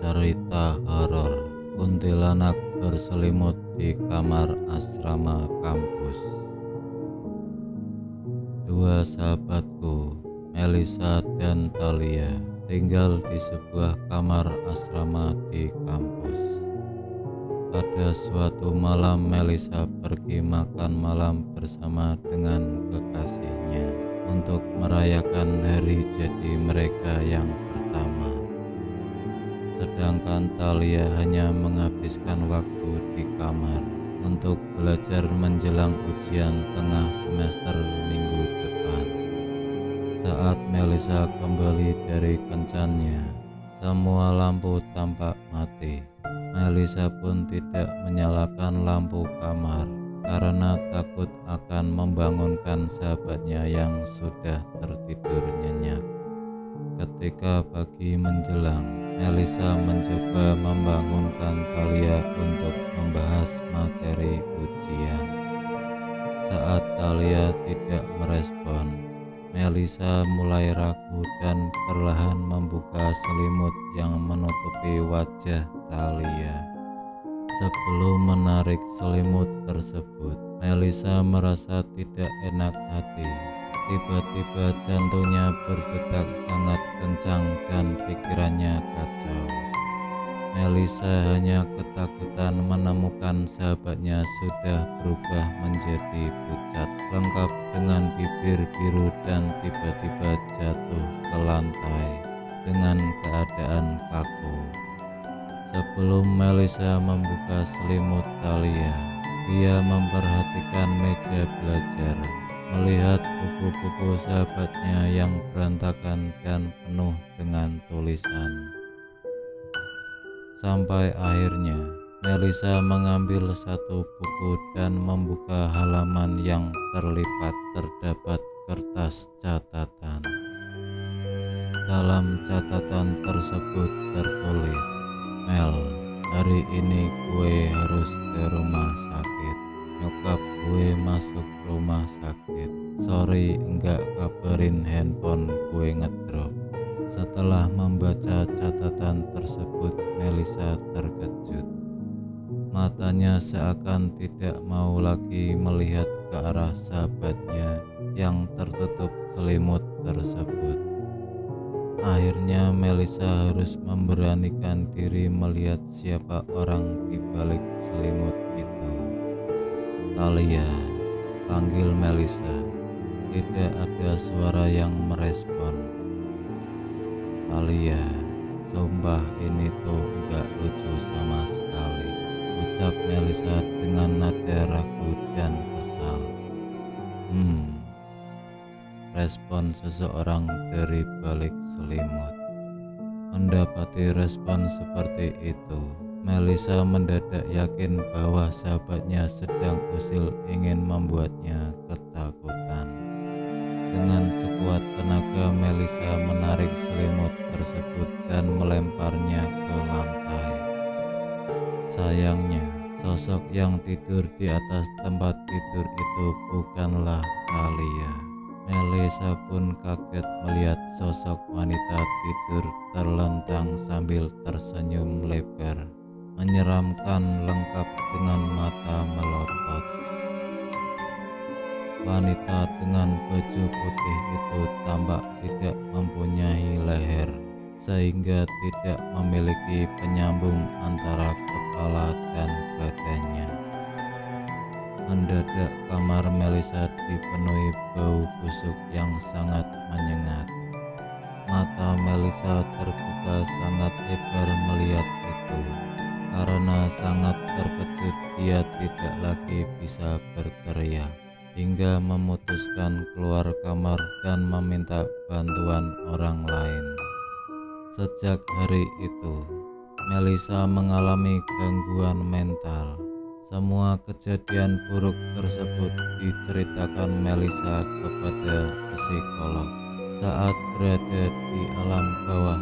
Cerita horor kuntilanak berselimut di kamar asrama kampus. Dua sahabatku, Melisa dan Thalia, tinggal di sebuah kamar asrama di kampus. Pada suatu malam, Melisa pergi makan malam bersama dengan kekasihnya untuk merayakan hari jadi mereka yang pertama. Sedangkan Thalia hanya menghabiskan waktu di kamar untuk belajar menjelang ujian tengah semester minggu depan. Saat Melisa kembali dari kencannya, semua lampu tampak mati. Melisa pun tidak menyalakan lampu kamar karena takut akan membangunkan sahabatnya yang sudah tertidur nyenyak. Ketika pagi menjelang, Melisa mencoba membangunkan Thalia untuk membahas materi ujian. Saat Thalia tidak merespon, Melisa mulai ragu dan perlahan membuka selimut yang menutupi wajah Thalia. Sebelum menarik selimut tersebut, Melisa merasa tidak enak hati. Tiba-tiba jantungnya berdetak sangat kencang dan pikirannya kacau. Melisa hanya ketakutan menemukan sahabatnya sudah berubah menjadi pucat, lengkap dengan bibir biru dan tiba-tiba jatuh ke lantai dengan keadaan kaku. Sebelum Melisa membuka selimut Thalia, dia memperhatikan meja belajar, melihat buku-buku sahabatnya yang berantakan dan penuh dengan tulisan. Sampai akhirnya Melisa mengambil satu buku dan membuka halaman yang terlipat terdapat kertas catatan. Dalam catatan tersebut tertulis, "Mel, hari ini gue harus ke rumah sakit. Nyokap gue masuk rumah sakit. Sorry enggak kabarin handphone gue ngedrop." Setelah membaca catatan tersebut, Melisa terkejut. Matanya seakan tidak mau lagi melihat ke arah sahabatnya yang tertutup selimut tersebut. Akhirnya Melisa harus memberanikan diri melihat siapa orang di balik selimut itu. "Thalia," panggil Melisa. Tidak ada suara yang merespon. "Thalia, sumpah ini tuh gak lucu sama sekali," ucap Melisa dengan nada ragu dan kesal. Respon seseorang dari balik selimut. Mendapati respon seperti itu, Melisa mendadak yakin bahwa sahabatnya sedang usil ingin membuatnya ketakutan. Dengan sekuat tenaga, Melisa menarik selimut tersebut dan melemparnya ke lantai. Sayangnya, sosok yang tidur di atas tempat tidur itu bukanlah Thalia. Melisa pun kaget melihat sosok wanita tidur terlentang sambil tersenyum lebar, menyeramkan lengkap dengan mata melotot. Wanita dengan baju putih itu tampak tidak mempunyai leher, sehingga tidak memiliki penyambung antara kepala dan badannya. Mendadak kamar Melisa dipenuhi bau busuk yang sangat menyengat. Mata Melisa terbuka sangat lebar melihat itu. Karena sangat terkejut, dia tidak lagi bisa berteriak, hingga memutuskan keluar kamar dan meminta bantuan orang lain. Sejak hari itu, Melisa mengalami gangguan mental. Semua kejadian buruk tersebut diceritakan Melisa kepada psikolog saat berada di alam bawah